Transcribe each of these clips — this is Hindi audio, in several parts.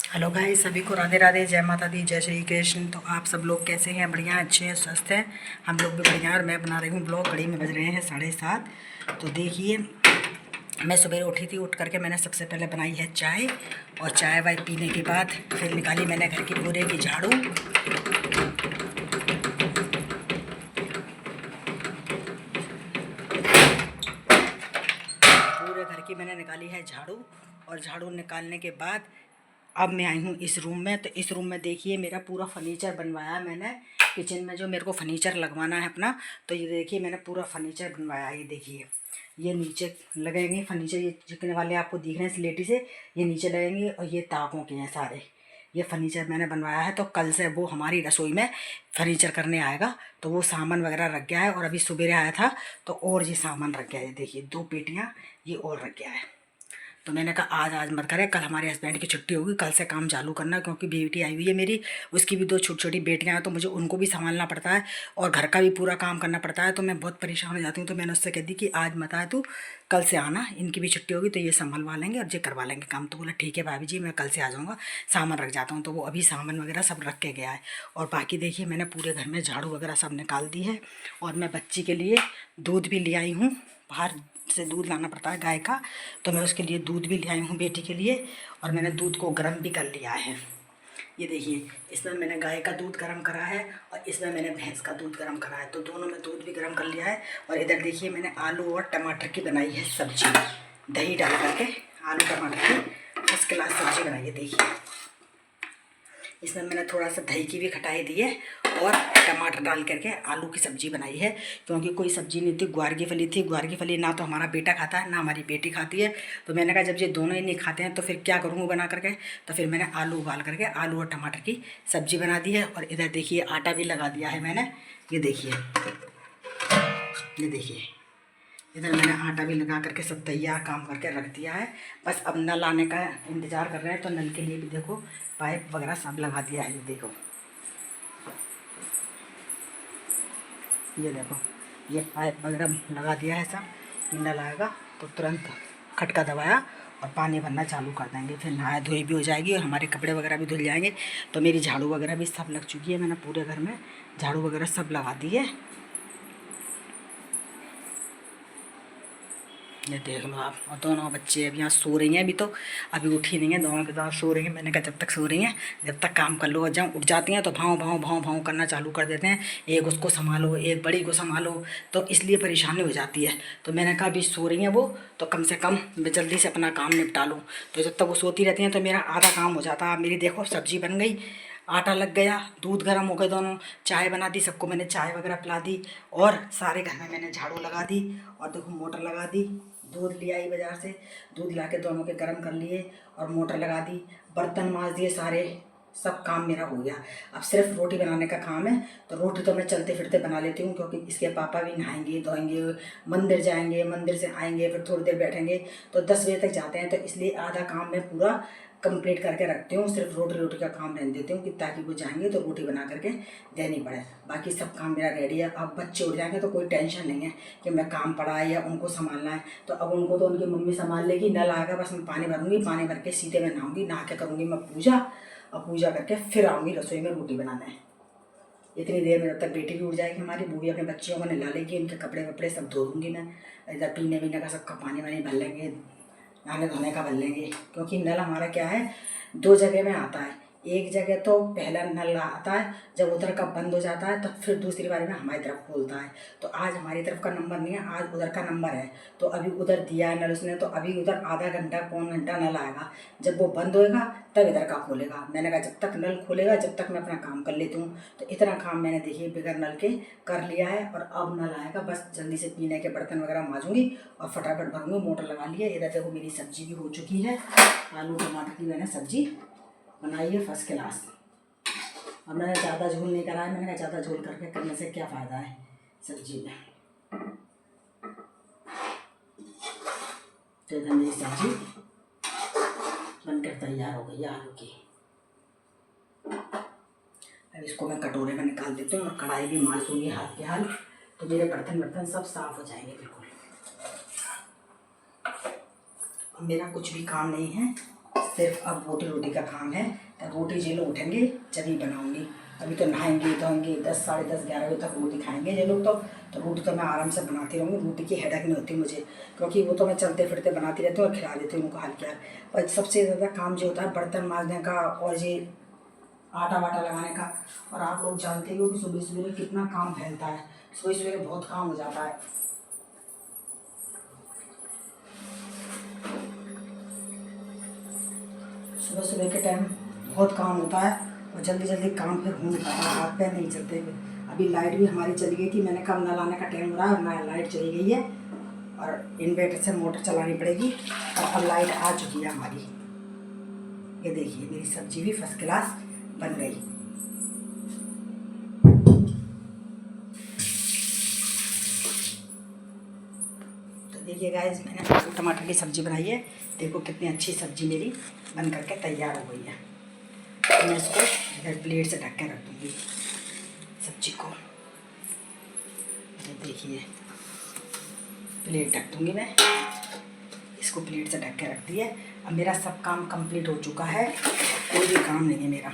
हेलो गाइस, सभी को राधे राधे, जय माता दी, जय श्री कृष्ण। तो आप सब लोग कैसे हैं? बढ़िया, अच्छे हैं, स्वस्थ हैं? हम लोग भी बढ़िया हैं। और मैं बना रही हूँ ब्लॉग। घड़ी में बज रहे हैं 7:30। तो देखिए, मैं सुबह उठी थी। उठ करके मैंने सबसे पहले बनाई है चाय। और चाय वाय पीने के बाद फिर निकाली मैंने घर की पूरे की झाड़ू। पूरे घर की मैंने निकाली है झाड़ू। और झाड़ू निकालने के बाद अब मैं आई हूँ इस रूम में। तो इस रूम में देखिए, मेरा पूरा फर्नीचर बनवाया है मैंने। किचन में जो मेरे को फर्नीचर लगवाना है अपना, तो ये देखिए मैंने पूरा फर्नीचर बनवाया है। ये देखिए, ये नीचे लगेंगे फर्नीचर, ये चिकने वाले आपको दिख रहे हैं स्लेटी से, ये नीचे लगेंगे। और ये ताकों के हैं सारे। ये फर्नीचर मैंने बनवाया है। तो कल से वो हमारी रसोई में फर्नीचर करने आएगा। तो वो सामान वगैरह रख गया है। और अभी सुबह आया था तो और ये सामान रख गया है। देखिए 2 पेटियाँ ये और रख गया है। तो मैंने कहा आज मत करें, कल हमारे हस्बैंड की छुट्टी होगी, कल से काम चालू करना। क्योंकि बेटी आई हुई है मेरी, उसकी भी 2 छोटी छोटी बेटियां हैं, तो मुझे उनको भी संभालना पड़ता है और घर का भी पूरा काम करना पड़ता है। तो मैं बहुत परेशान हो जाती हूँ। तो मैंने उससे कह दी कि आज मत आए, तू कल से आना, इनकी भी छुट्टी होगी तो ये संभलवा लेंगे और ये करवा लेंगे काम। तो बोला ठीक है भाभी जी, मैं कल से आ जाऊँगा, सामान रख जाता हूँ। तो वो अभी सामान वगैरह सब रख के गया है। और बाकी देखिए, मैंने पूरे घर में झाड़ू वगैरह सब निकाल दी है। और मैं बच्ची के लिए दूध भी ले आई हूँ। बाहर से दूध लाना पड़ता है गाय का, तो मैं उसके लिए दूध भी ले आई हूँ बेटी के लिए। और मैंने दूध को गर्म भी कर लिया है। ये देखिए, इसमें मैंने गाय का दूध गर्म करा है और इसमें मैंने भैंस का दूध गर्म करा है। तो दोनों में दूध भी गर्म कर लिया है। और इधर देखिए, मैंने आलू और टमाटर की बनाई है सब्जी, दही डाल करके आलू टमाटर की फर्स्ट क्लास सब्जी बनाई है। देखिए, इसमें मैंने थोड़ा सा दही की भी खटाई दी है और टमाटर डाल करके आलू की सब्ज़ी बनाई है। क्योंकि कोई सब्ज़ी नहीं थी, ग्वार की फली थी। ग्वार की फली ना तो हमारा बेटा खाता है, ना हमारी बेटी खाती है। तो मैंने कहा जब ये दोनों ही नहीं खाते हैं तो फिर क्या करूँगा बना करके। तो फिर मैंने आलू उबाल करके आलू और टमाटर की सब्ज़ी बना दी है। और इधर देखिए, आटा भी लगा दिया है मैंने। ये देखिए, ये देखिए, इधर मैंने आटा भी लगा करके सब तैयार काम करके रख दिया है। बस अब नल आने का इंतज़ार कर रहे हैं। तो नल के लिए भी देखो पाइप वगैरह सब लगा दिया है। ये देखो, ये देखो, ये पाइप वगैरह लगा दिया है सब। नल आएगा तो तुरंत खटका दबाया और पानी भरना चालू कर देंगे। फिर नहाए धोई भी हो जाएगी और हमारे कपड़े वगैरह भी धुल जाएंगे। तो मेरी झाड़ू वगैरह भी सब लग चुकी है। मैंने पूरे घर में झाड़ू वगैरह सब लगा दी है। ये देख लो आप। और दोनों बच्चे अभी यहाँ सो रही हैं। अभी तो अभी उठी नहीं है, दोनों के दोनों सो रही हैं। मैंने कहा जब तक सो रही हैं, जब तक काम कर लो। और जब उठ जाती हैं तो भाव भाव भाव भाव करना चालू कर देते हैं। एक उसको संभालो, एक बड़ी को संभालो, तो इसलिए परेशानी हो जाती है। तो मैंने कहा अभी सो रही हैं वो, तो कम से कम मैं जल्दी से अपना काम निपटा लूँ। तो जब तक वो सोती रहती हैं तो मेरा आधा काम हो जाता है। मेरी देखो सब्ज़ी बन गई, आटा लग गया, दूध गर्म हो गए, दोनों चाय बना दी, सबको मैंने चाय वगैरह पिला दी। और सारे घर में मैंने झाड़ू लगा दी। और देखो मोटर लगा दी, दूध ले आई बाज़ार से, दूध ला के दोनों के गर्म कर लिए और मोटर लगा दी। बर्तन मांज दिए सारे, सब काम मेरा हो गया। अब सिर्फ रोटी बनाने का काम है। तो रोटी तो मैं चलते फिरते बना लेती हूँ, क्योंकि इसके पापा भी नहाएंगे धोएंगे, मंदिर जाएंगे, मंदिर से आएंगे, फिर थोड़ी देर बैठेंगे तो 10 बजे तक जाते हैं। तो इसलिए आधा काम मैं पूरा कंप्लीट करके रखती हूँ। सिर्फ रोटी का काम रहने देती हूँ कि ताकि वो जाएंगे तो रोटी बना करके देनी पड़े। बाकी सब काम मेरा रेडी है। अब बच्चे उठ जाएंगे तो कोई टेंशन नहीं है कि मैं काम पड़ा है या उनको संभालना है। तो अब उनको तो उनकी मम्मी संभाल लेगी। नल आएगा, बस मैं पानी भरूंगी, पानी भर के सीधे मैं नहाऊंगी, नहा के करूँगी मैं पूजा। और पूजा करके फिर आऊँगी रसोई में रोटी बनाने। इतनी देर में जब तक बेटी भी उठ जाएगी हमारी, वो भी अपने बच्चियों को नहला लेगी, उनके कपड़े वपड़े सब धो दूँगी मैं। इधर पीने वीने का सबका पानी वानी भर लेंगे, नहाने धोने का भर लेंगे। क्योंकि नल हमारा क्या है, 2 जगह में आता है। एक जगह तो पहला नल आता है, जब उधर का बंद हो जाता है तो फिर दूसरी बारी में हमारी तरफ खोलता है। तो आज हमारी तरफ का नंबर नहीं है, आज उधर का नंबर है। तो अभी उधर दिया है नल उसने, तो अभी उधर आधा घंटा पौन घंटा नल आएगा। जब वो बंद होएगा तब इधर का खोलेगा। मैंने कहा जब तक नल खोलेगा जब तक मैं अपना काम कर लेती हूँ। तो इतना काम मैंने देखिए बगैर नल के कर लिया है। और अब नल आएगा, बस जल्दी से पीने के बर्तन वगैरह मांजूंगी और फटाफट भरूंगी। मोटर लगा ली है। इधर देखो मेरी सब्जी भी हो चुकी है, आलू टमाटर की मैंने सब्जी बनाई है फर्स्ट क्लास। अब मैंने ज़्यादा झोल नहीं करा है। मैंने कहा ज़्यादा झोल करके करने से क्या फ़ायदा है सब्जी में। तो इधर मेरी सब्जी बनकर तैयार हो गई है आलू की। अब इसको मैं कटोरे में निकाल देती हूँ और कढ़ाई भी मांज दूँगी हाथ के हाथ। तो मेरे बर्तन सब साफ हो जाएंगे बिल्कुल। अब मेरा कुछ भी काम नहीं है, सिर्फ अब रोटी रोटी का काम है। तो रोटी जे लोग उठेंगे जब बनाऊँगी। अभी तो नहाएंगे धोएंगे 10 साढ़े 10 11 बजे तक रोटी खाएंगे ये लोग। तो रोटी तो मैं आराम से बनाती रहूँगी। रोटी की हेडेक नहीं होती मुझे, क्योंकि वो तो मैं चलते फिरते बनाती रहती हूँ और खिला देती हूँ उनको हल्के। पर सबसे ज़्यादा काम जो होता है बर्तन मांजने का और ये आटा वाटा लगाने का। और आप लोग जानते हो कि सुबह सवेरे कितना काम फैलता है, सुबह सवेरे बहुत काम हो जाता है। सुबह सुबह के टाइम बहुत काम होता है और जल्दी जल्दी काम फिर हो नहीं पाता, हाथ पैर नहीं चलते। अभी लाइट भी हमारी चली गई थी, मैंने कब नल आने का टाइम हो रहा है और ना लाइट चली गई है और इन्वर्टर से मोटर चलानी पड़ेगी। और अब लाइट आ चुकी है हमारी। ये देखिए मेरी सब्जी भी फर्स्ट क्लास बन गई। तो देखिए गाइस, मैंने आलू टमाटर की सब्ज़ी बनाई है। देखो कितनी अच्छी सब्ज़ी मेरी बन करके तैयार हो गई है। तो मैं इसको इधर प्लेट से ढक के रख दूँगी सब्जी को। देखिए प्लेट ढक दूँगी मैं, इसको प्लेट से ढक के रख दिए। अब मेरा सब काम कंप्लीट हो चुका है, कोई भी काम नहीं है मेरा।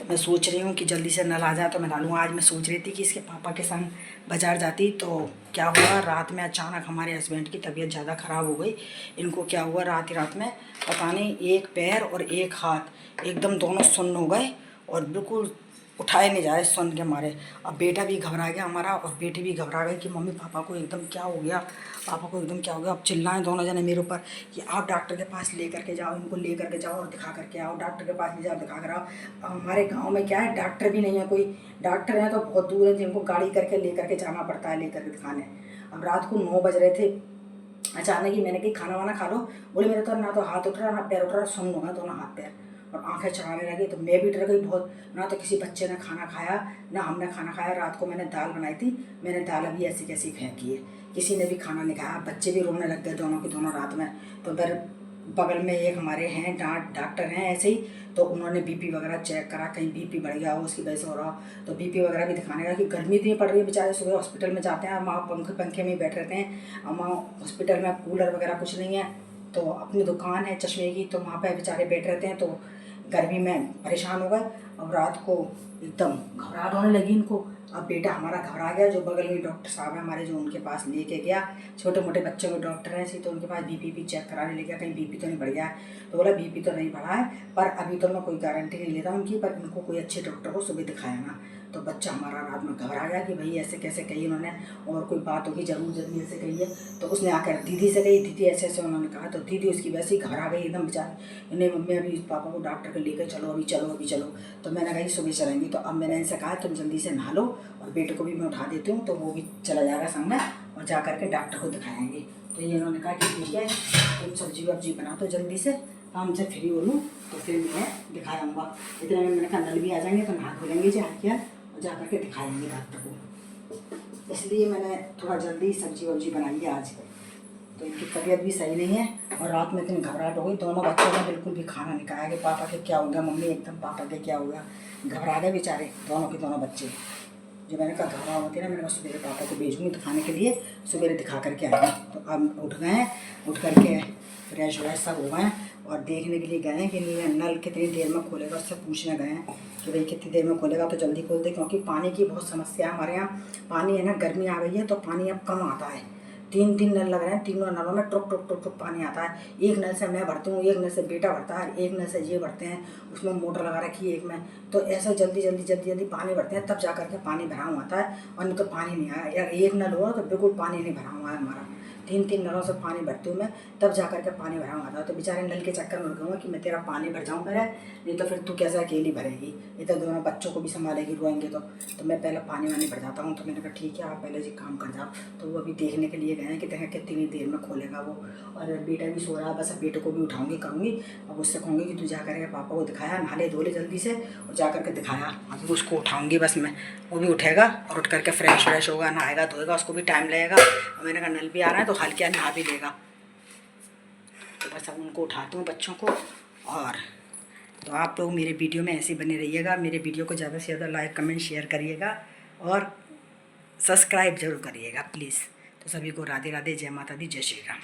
मैं सोच रही हूँ कि जल्दी से नल आ जाए तो मैं डालूँ। आज मैं सोच रही थी कि इसके पापा के संग बाज़ार जाती, तो क्या हुआ रात में अचानक हमारे हस्बैंड की तबीयत ज़्यादा ख़राब हो गई। इनको क्या हुआ रात में पता नहीं, एक पैर और एक हाथ एकदम दोनों सुन्न हो गए और बिल्कुल उठाए नहीं जा रहे सुन के मारे। अब बेटा भी घबरा गया हमारा और बेटी भी घबरा गई कि मम्मी पापा को एकदम क्या हो गया, पापा को एकदम क्या हो गया। अब चिल्लाएं दोनों जने मेरे ऊपर कि आप डॉक्टर के पास ले करके जाओ, इनको ले करके जाओ और दिखा करके आओ, डॉक्टर के पास ले जाओ दिखा कर आओ। अब हमारे गाँव में क्या है, डॉक्टर भी नहीं है कोई, डॉक्टर है तो बहुत दूर है जिनको गाड़ी करके ले करके जाना पड़ता है ले करके दिखाने। अब रात को 9 बज रहे थे, अचानक ही मैंने कही खाना वाना खा लो। बोले मेरे तो ना तो हाथ उठ रहा ना पैर उठ रहा, सुन्न हो गया दोनों हाथ पैर और आंखें चढ़ाने लगी। तो मैं भी डर गई बहुत। ना तो किसी बच्चे ने खाना खाया ना हमने खाना खाया। रात को मैंने दाल बनाई थी, मैंने दाल अभी ऐसी कैसी फेंकी है, किसी ने भी खाना नहीं खाया। बच्चे भी रोने लग गए दोनों के दोनों रात में। तो फिर बगल में एक हमारे हैं डॉक्टर हैं ऐसे ही, तो उन्होंने बीपी वगैरह चेक करा, कहीं बीपी बढ़ गया हो उसकी वजह से हो रहा हो। तो बीपी वगैरह भी दिखाने का कि गर्मी इतनी पड़ रही है, बेचारे सुबह हॉस्पिटल में जाते हैं, वहाँ पंखे में ही बैठ रहते हैं। वहाँ हॉस्पिटल में कूलर वगैरह कुछ नहीं है, तो अपनी दुकान है चश्मे की, तो वहाँ पर बेचारे बैठ रहते हैं। तो गर्मी में परेशान हो गए। अब रात को एकदम घबराहट होने लगी इनको। अब बेटा हमारा घबरा गया, जो बगल में डॉक्टर साहब है हमारे जो उनके पास लेके गया, छोटे मोटे बच्चों के डॉक्टर हैं ऐसे, तो उनके पास बीपी चेक कराने ले गया, कहीं बीपी तो नहीं बढ़ गया है। तो बोला बीपी तो नहीं बढ़ा है, पर अभी तो मैं कोई गारंटी नहीं लेता उनकी, पर इनको कोई अच्छे डॉक्टर को सुबह दिखाया ना। तो बच्चा हमारा रात में घबरा गया कि भाई ऐसे कैसे कही उन्होंने, और कोई बात होगी जरूर जल्दी ऐसे कही है। तो उसने आकर दीदी से कही, दीदी ऐसे ऐसे उन्होंने कहा। तो दीदी उसकी वैसे ही घबरा गई एकदम बेचारी, नहीं मम्मी अभी पापा को डॉक्टर को लेकर चलो, अभी चलो अभी चलो। तो मैंने कहा सुबह चलेंगी। तो अब मैंने इनसे कहा तुम जल्दी से नहा लो और बेटे को भी मैं उठा देती हूँ, तो वो भी चला जाएगा सामने और जा करके डॉक्टर को दिखाएंगे। तो ये उन्होंने कहा कि ठीक है तुम सब्जी वब्जी बना तो जल्दी से, काम से फ्री हो लूँ तो फिर मैं दिखाऊँगा। इतने में मैंने कहा नल भी आ जाएंगे तो नहा धो लेंगे जाके और जा करके दिखाएंगे डॉक्टर को। इसलिए मैंने थोड़ा जल्दी सब्जी वब्जी बनाई है आज। तो इनकी तबीयत भी सही नहीं है और रात में इतनी घबराहट हो गई। दोनों बच्चों ने बिल्कुल भी खाना नहीं खाया कि पापा के क्या हो गया, मम्मी एकदम पापा के क्या हो गया, घबरा गए बेचारे दोनों के दोनों बच्चे। जो मैंने कहा घबरा होती ना, मैंने कहा सुबह पापा को भेजूँगी दिखाने के लिए, सुबह दिखा करके आएंगे। तो अब उठ गए हैं, उठ करके फ्रेश व्रेश सब हो गए और देखने के लिए गए हैं कि नहीं नल कितनी देर में खोलेगा, उससे पूछने गए हैं कि भाई कितनी देर में खोलेगा तो जल्दी खोल दे, क्योंकि पानी की बहुत समस्या है हमारे यहाँ। पानी है ना, गर्मी आ गई है तो पानी अब कम आता है। 3 नल लग रहे हैं, तीनों नलों में टुक टुक टुक टुक पानी आता है। एक नल से मैं भरती हूँ, एक नल से बेटा भरता है, एक नल से ये भरते हैं, उसमें मोटर लगा रखी है एक में। तो ऐसा जल्दी पानी भरते हैं तब जा करके पानी भरा हुआ आता है, और नहीं तो पानी नहीं आया। यार एक नल हो तो बिल्कुल पानी नहीं भरा हुआ है हमारा। 3 नलों से पानी भरती हूँ मैं, तब जा करके पानी भरा हुआ था। तो बेचारे नल के चक्कर में रुके हुए कि मैं तेरा पानी भर जाऊँ पहले, नहीं तो फिर तू कैसे अकेली भरेगी, इधर दोनों बच्चों को भी संभालेगी, रोएंगे तो मैं पहले पानी वानी भर जाता हूँ। तो मैंने कहा ठीक है आप पहले जी काम कर जाओ। तो वो अभी देखने के लिए गए हैं कि देखें कितनी देर में खोलेगा वो। और बेटा भी सो रहा है, बस अब बेटे को भी उठाऊँगी करूँगी। अब उससे कहूँगी कि तू जा करके पापा को दिखाया, नहाले धोले जल्दी से और जा करके दिखाया। अभी उसको उठाऊँगी बस मैं, वो भी उठेगा और उठ करके फ्रेश व्रेश होगा, नहाएगा धोएगा, उसको भी टाइम लगेगा। और मैंने कहा नल भी आ रहा है तो हल्के नहा भी लेगा। तो बस अब उनको उठाती हूँ बच्चों को। और तो आप लोग मेरे वीडियो में ऐसे बने रहिएगा, मेरे वीडियो को ज़्यादा से ज़्यादा लाइक कमेंट शेयर करिएगा और सब्सक्राइब जरूर करिएगा प्लीज़। तो सभी को राधे राधे, जय माता दी, जय श्री राम।